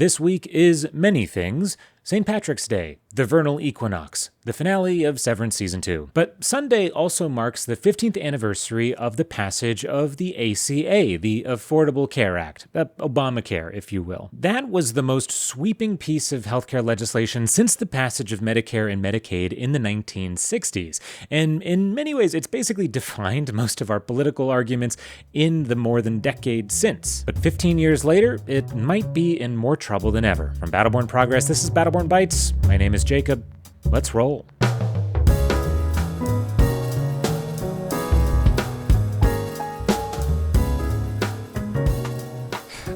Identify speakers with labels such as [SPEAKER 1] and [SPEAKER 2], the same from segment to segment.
[SPEAKER 1] This week is many things. St. Patrick's Day, the vernal equinox, the finale of Severance Season 2. But Sunday also marks the 15th anniversary of the passage of the ACA, the Affordable Care Act, Obamacare, if you will. That was the most sweeping piece of healthcare legislation since the passage of Medicare and Medicaid in the 1960s. And in many ways, it's basically defined most of our political arguments in the more than decade since. But 15 years later, it might be in more trouble than ever. From Battle Born Progress, this is Battle Born Bytes. My name is Jacob. Let's roll.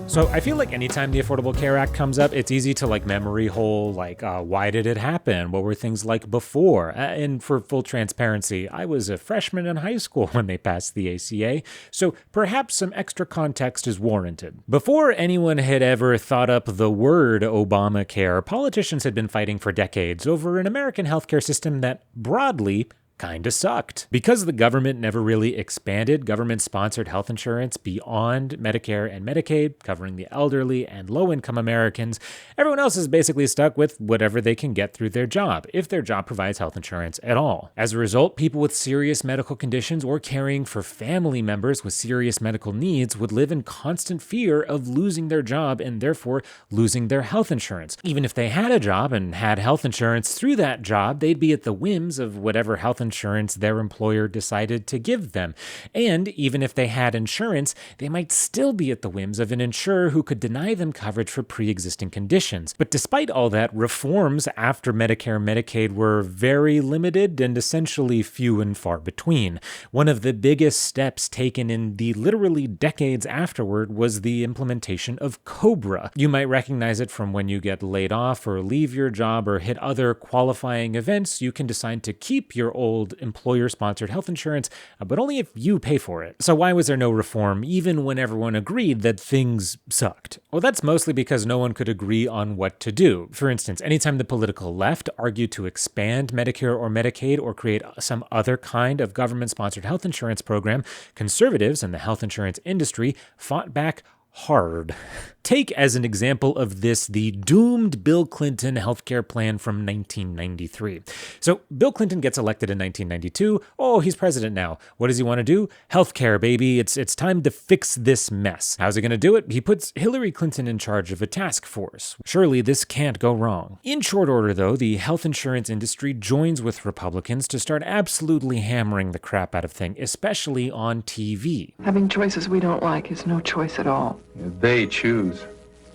[SPEAKER 1] So I feel like anytime the Affordable Care Act comes up, it's easy to memory hole, why did it happen? What were things like before? And for full transparency, I was a freshman in high school when they passed the ACA, so perhaps some extra context is warranted. Before anyone had ever thought up the word Obamacare, politicians had been fighting for decades over an American healthcare system that broadly kinda sucked. Because the government never really expanded government-sponsored health insurance beyond Medicare and Medicaid, covering the elderly and low-income Americans, everyone else is basically stuck with whatever they can get through their job, if their job provides health insurance at all. As a result, people with serious medical conditions or caring for family members with serious medical needs would live in constant fear of losing their job and therefore losing their health insurance. Even if they had a job and had health insurance through that job, they'd be at the whims of whatever health insurance their employer decided to give them. And even if they had insurance, they might still be at the whims of an insurer who could deny them coverage for pre-existing conditions. But despite all that, reforms after Medicare and Medicaid were very limited and essentially few and far between. One of the biggest steps taken in the literally decades afterward was the implementation of COBRA. You might recognize it from when you get laid off or leave your job or hit other qualifying events. You can decide to keep your old employer-sponsored health insurance, but only if you pay for it. So why was there no reform, even when everyone agreed that things sucked? Well, that's mostly because no one could agree on what to do. For instance, anytime the political left argued to expand Medicare or Medicaid or create some other kind of government-sponsored health insurance program, conservatives and the health insurance industry fought back hard. Take as an example of this the doomed Bill Clinton healthcare plan from 1993. So Bill Clinton gets elected in 1992. Oh, he's president now. What does he want to do? Healthcare, baby. It's time to fix this mess. How's he going to do it? He puts Hillary Clinton in charge of a task force. Surely this can't go wrong. In short order, though, the health insurance industry joins with Republicans to start absolutely hammering the crap out of things, especially on TV.
[SPEAKER 2] Having choices we don't like is no choice at all.
[SPEAKER 3] They choose.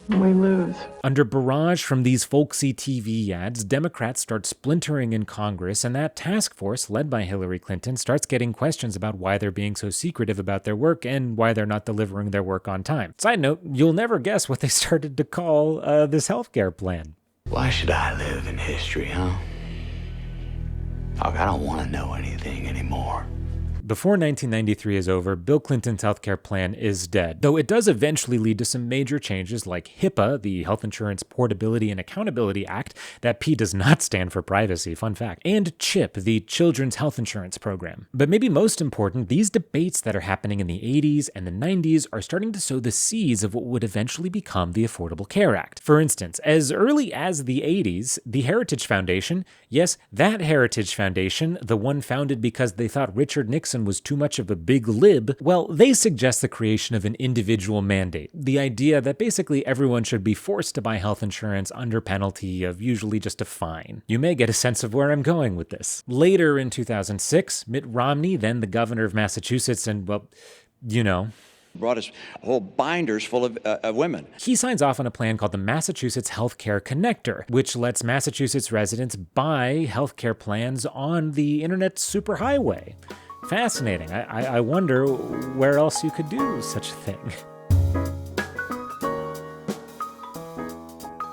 [SPEAKER 2] We lose.
[SPEAKER 1] Under barrage from these folksy TV ads, Democrats start splintering in Congress, and that task force, led by Hillary Clinton, starts getting questions about why they're being so secretive about their work and why they're not delivering their work on time. Side note, you'll never guess what they started to call this healthcare plan.
[SPEAKER 4] Why should I live in history, huh? I don't want to know anything anymore.
[SPEAKER 1] Before 1993 is over, Bill Clinton's healthcare plan is dead, though it does eventually lead to some major changes like HIPAA, the Health Insurance Portability and Accountability Act. That P does not stand for privacy, fun fact. And CHIP, the Children's Health Insurance Program. But maybe most important, these debates that are happening in the 80s and the 90s are starting to sow the seeds of what would eventually become the Affordable Care Act. For instance, as early as the 80s, the Heritage Foundation, yes, that Heritage Foundation, the one founded because they thought Richard Nixon was too much of a big lib, well, they suggest the creation of an individual mandate. The idea that basically everyone should be forced to buy health insurance under penalty of usually just a fine. You may get a sense of where I'm going with this. Later in 2006, Mitt Romney, then the governor of Massachusetts, and well, you know,
[SPEAKER 5] brought us whole binders full of women.
[SPEAKER 1] He signs off on a plan called the Massachusetts Healthcare Connector, which lets Massachusetts residents buy healthcare plans on the internet superhighway. Fascinating. I wonder where else you could do such a thing.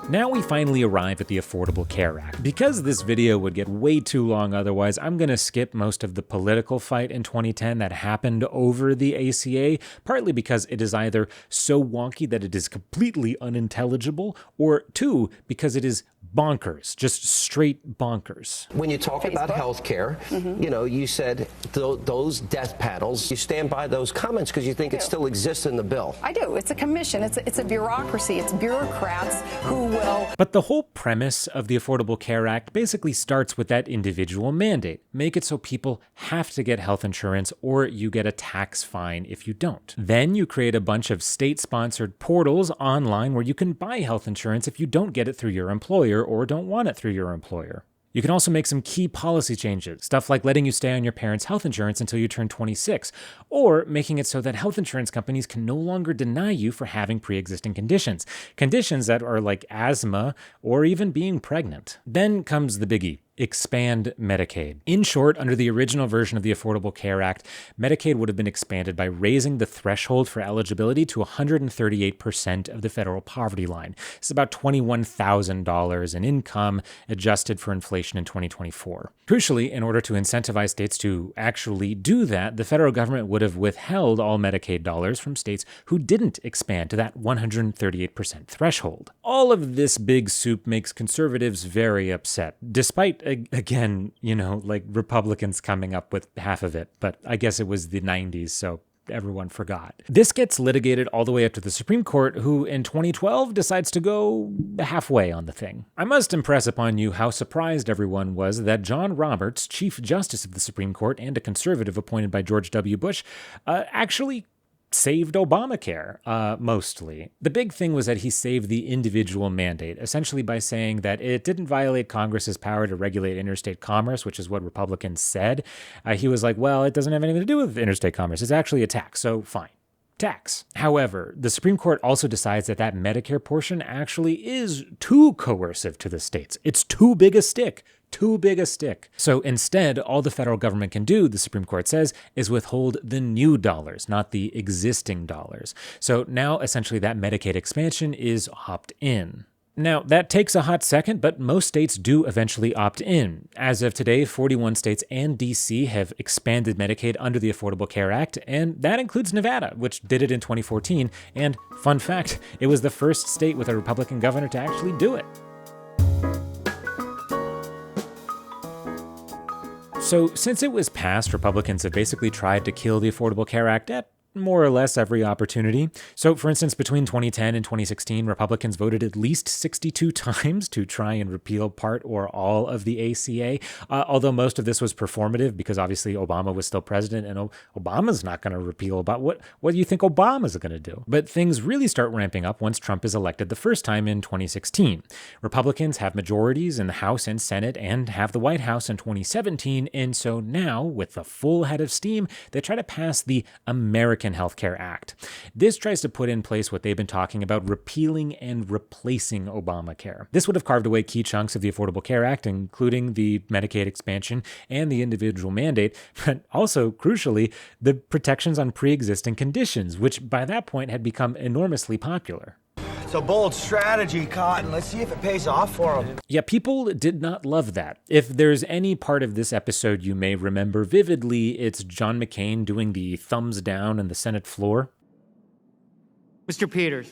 [SPEAKER 1] Now we finally arrive at the Affordable Care Act. Because this video would get way too long otherwise, I'm gonna skip most of the political fight in 2010 that happened over the ACA, partly because it is either so wonky that it is completely unintelligible, or two, because it is bonkers, just straight bonkers.
[SPEAKER 3] When you talk about health care, you know, you said those death panels, you stand by those comments because you think it still exists in the bill.
[SPEAKER 6] I do. It's a commission. It's a bureaucracy. It's bureaucrats who will...
[SPEAKER 1] But the whole premise of the Affordable Care Act basically starts with that individual mandate. Make it so people have to get health insurance or you get a tax fine if you don't. Then you create a bunch of state-sponsored portals online where you can buy health insurance if you don't get it through your employer or don't want it through your employer. You can also make some key policy changes, stuff like letting you stay on your parents' health insurance until you turn 26, or making it so that health insurance companies can no longer deny you for having pre-existing conditions that are like asthma or even being pregnant. Then comes the biggie. Expand Medicaid. In short, under the original version of the Affordable Care Act, Medicaid would have been expanded by raising the threshold for eligibility to 138% of the federal poverty line. It's about $21,000 in income, adjusted for inflation in 2024. Crucially, in order to incentivize states to actually do that, the federal government would have withheld all Medicaid dollars from states who didn't expand to that 138% threshold. All of this big soup makes conservatives very upset, despite again, you know, like Republicans coming up with half of it, but I guess it was the 90s, so everyone forgot. This gets litigated all the way up to the Supreme Court, who in 2012 decides to go halfway on the thing. I must impress upon you how surprised everyone was that John Roberts, Chief Justice of the Supreme Court and a conservative appointed by George W. Bush, actually saved Obamacare, mostly. The big thing was that he saved the individual mandate, essentially by saying that it didn't violate Congress's power to regulate interstate commerce, which is what Republicans said. He was like, well, it doesn't have anything to do with interstate commerce. It's actually a tax, so fine. Tax. However, the Supreme Court also decides that that Medicare portion actually is too coercive to the states. It's too big a stick. Too big a stick. So instead, all the federal government can do, the Supreme Court says, is withhold the new dollars, not the existing dollars. So now, essentially, that Medicaid expansion is opt-in. Now, that takes a hot second, but most states do eventually opt in. As of today, 41 states and DC have expanded Medicaid under the Affordable Care Act, and that includes Nevada, which did it in 2014. And fun fact, it was the first state with a Republican governor to actually do it. So since it was passed, Republicans have basically tried to kill the Affordable Care Act at more or less every opportunity. So, for instance, between 2010 and 2016, Republicans voted at least 62 times to try and repeal part or all of the ACA, although most of this was performative because obviously Obama was still president and Obama's not going to repeal about what do you think Obama's going to do? But things really start ramping up once Trump is elected the first time in 2016. Republicans have majorities in the House and Senate and have the White House in 2017, and so now, with the full head of steam, they try to pass the American Health Care Act. This tries to put in place what they've been talking about, repealing and replacing Obamacare. This would have carved away key chunks of the Affordable Care Act, including the Medicaid expansion and the individual mandate, but also, crucially, the protections on pre-existing conditions, which by that point had become enormously popular.
[SPEAKER 7] It's a bold strategy, Cotton. Let's see if it pays off for them.
[SPEAKER 1] Yeah, people did not love that. If there's any part of this episode you may remember vividly, it's John McCain doing the thumbs down on the Senate floor.
[SPEAKER 8] Mr. Peters.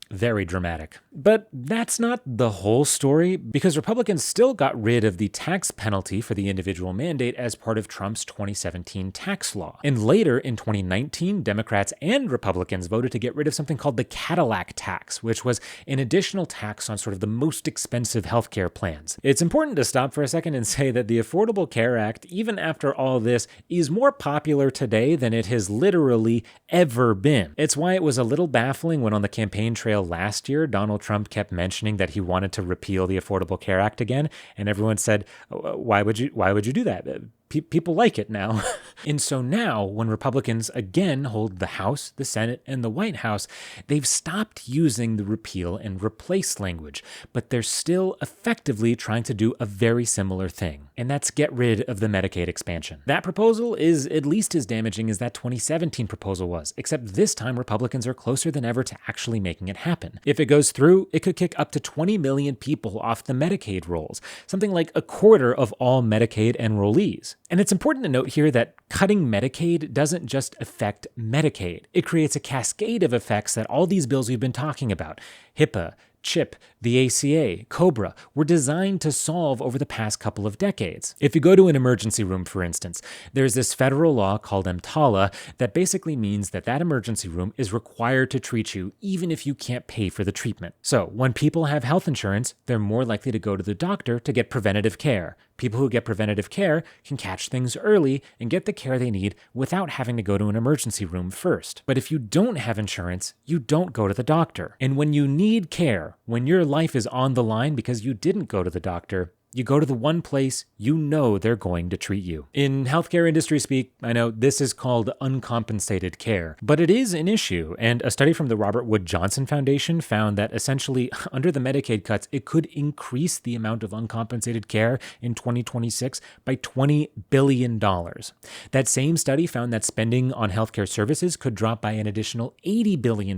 [SPEAKER 1] Very dramatic. But that's not the whole story, because Republicans still got rid of the tax penalty for the individual mandate as part of Trump's 2017 tax law. And later, in 2019, Democrats and Republicans voted to get rid of something called the Cadillac tax, which was an additional tax on sort of the most expensive healthcare plans. It's important to stop for a second and say that the Affordable Care Act, even after all this, is more popular today than it has literally ever been. It's why it was a little baffling when on the campaign trail last year, Donald Trump kept mentioning that he wanted to repeal the Affordable Care Act again, and everyone said, why would you do that? people like it now. And so now, when Republicans again hold the House, the Senate, and the White House, they've stopped using the repeal and replace language, but they're still effectively trying to do a very similar thing, and that's get rid of the Medicaid expansion. That proposal is at least as damaging as that 2017 proposal was, except this time Republicans are closer than ever to actually making it happen. If it goes through, it could kick up to 20 million people off the Medicaid rolls, something like a quarter of all Medicaid enrollees. And it's important to note here that cutting Medicaid doesn't just affect Medicaid. It creates a cascade of effects that all these bills we've been talking about, HIPAA, CHIP, the ACA, COBRA, were designed to solve over the past couple of decades. If you go to an emergency room, for instance, there's this federal law called EMTALA that basically means that that emergency room is required to treat you even if you can't pay for the treatment. So when people have health insurance, they're more likely to go to the doctor to get preventative care. People who get preventative care can catch things early and get the care they need without having to go to an emergency room first. But if you don't have insurance, you don't go to the doctor. And when you need care, when your life is on the line because you didn't go to the doctor, you go to the one place you know they're going to treat you. In healthcare industry speak, I know this is called uncompensated care, but it is an issue. And a study from the Robert Wood Johnson Foundation found that essentially under the Medicaid cuts, it could increase the amount of uncompensated care in 2026 by $20 billion. That same study found that spending on healthcare services could drop by an additional $80 billion.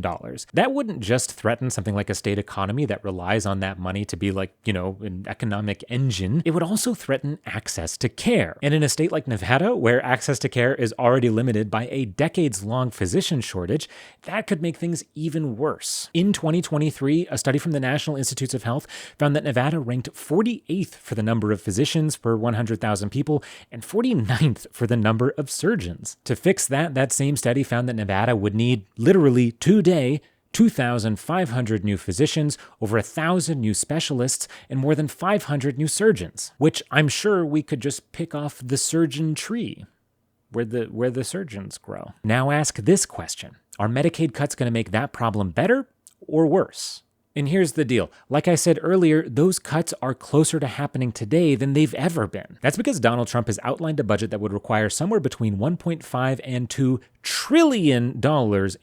[SPEAKER 1] That wouldn't just threaten something like a state economy that relies on that money to be like, an economic engine. It would also threaten access to care. And in a state like Nevada, where access to care is already limited by a decades-long physician shortage, that could make things even worse. In 2023, a study from the National Institutes of Health found that Nevada ranked 48th for the number of physicians per 100,000 people and 49th for the number of surgeons. To fix that, that same study found that Nevada would need literally today 2,500 new physicians, over 1,000 new specialists, and more than 500 new surgeons, which I'm sure we could just pick off the surgeon tree where the surgeons grow. Now ask this question. Are Medicaid cuts going to make that problem better or worse? And here's the deal. Like I said earlier, those cuts are closer to happening today than they've ever been. That's because Donald Trump has outlined a budget that would require somewhere between $1.5 and $2 trillion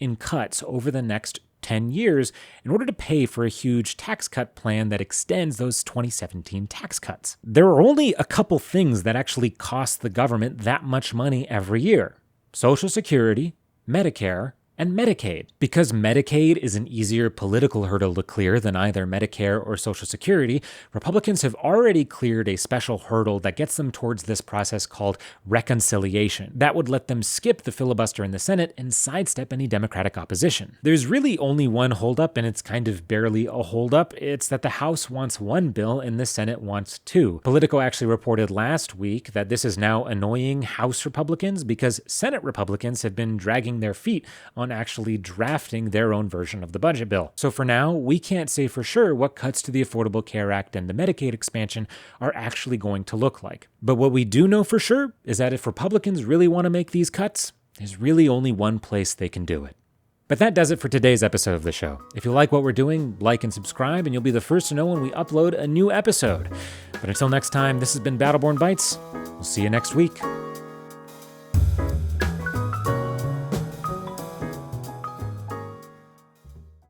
[SPEAKER 1] in cuts over the next 10 years in order to pay for a huge tax cut plan that extends those 2017 tax cuts. There are only a couple things that actually cost the government that much money every year: Social Security, Medicare, and Medicaid. Because Medicaid is an easier political hurdle to clear than either Medicare or Social Security, Republicans have already cleared a special hurdle that gets them towards this process called reconciliation. That would let them skip the filibuster in the Senate and sidestep any Democratic opposition. There's really only one holdup, and it's kind of barely a holdup. It's that the House wants one bill and the Senate wants two. Politico actually reported last week that this is now annoying House Republicans because Senate Republicans have been dragging their feet on actually drafting their own version of the budget bill. So for now, we can't say for sure what cuts to the Affordable Care Act and the Medicaid expansion are actually going to look like. But what we do know for sure is that if Republicans really want to make these cuts, there's really only one place they can do it. But that does it for today's episode of the show. If you like what we're doing, like and subscribe, and you'll be the first to know when we upload a new episode. But until next time, this has been Battle Born Bytes. We'll see you next week.